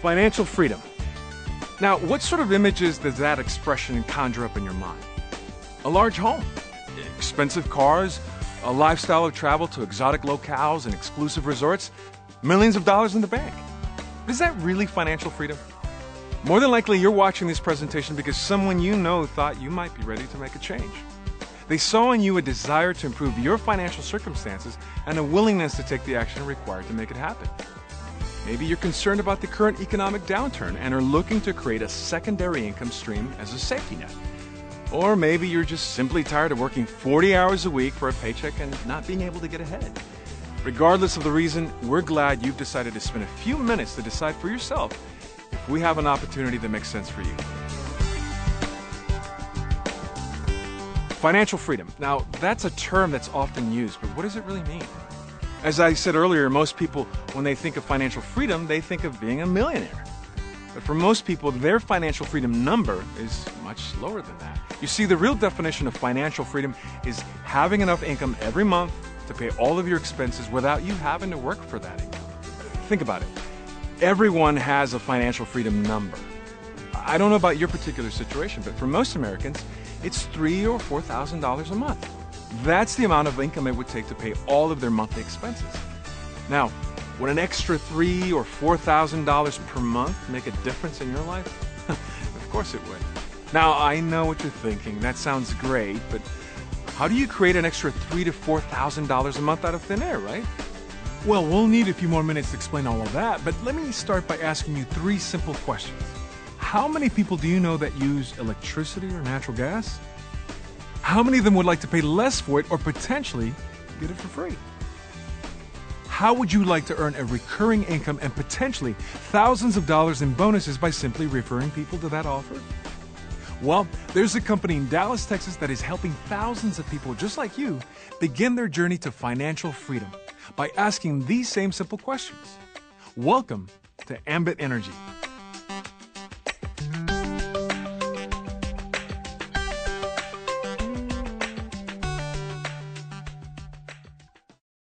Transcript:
Financial freedom. Now, what sort of images does that expression conjure up in your mind? A large home, expensive cars, a lifestyle of travel to exotic locales and exclusive resorts, millions of dollars in the bank. Is that really financial freedom? More than likely, you're watching this presentation because someone you know thought you might be ready to make a change. They saw in you a desire to improve your financial circumstances and a willingness to take the action required to make it happen. Maybe you're concerned about the current economic downturn and are looking to create a secondary income stream as a safety net. Or maybe you're just simply tired of working 40 hours a week for a paycheck and not being able to get ahead. Regardless of the reason, we're glad you've decided to spend a few minutes to decide for yourself if we have an opportunity that makes sense for you. Financial freedom. Now, that's a term that's often used, but what does it really mean? As I said earlier, most people, when they think of financial freedom, they think of being a millionaire. But for most people, their financial freedom number is much lower than that. You see, the real definition of financial freedom is having enough income every month to pay all of your expenses without you having to work for that income. Think about it. Everyone has a financial freedom number. I don't know about your particular situation, but for most Americans, it's $3,000 or $4,000 a month. That's the amount of income it would take to pay all of their monthly expenses. Now, would an extra $3,000 or $4,000 per month make a difference in your life? Of course it would. Now, I know what you're thinking. That sounds great, but how do you create an extra $3,000 to $4,000 a month out of thin air, right? Well, we'll need a few more minutes to explain all of that, but let me start by asking you 3 simple questions. How many people do you know that use electricity or natural gas? How many of them would like to pay less for it or potentially get it for free? How would you like to earn a recurring income and potentially thousands of dollars in bonuses by simply referring people to that offer? Well, there's a company in Dallas, Texas that is helping thousands of people just like you begin their journey to financial freedom by asking these same simple questions. Welcome to Ambit Energy.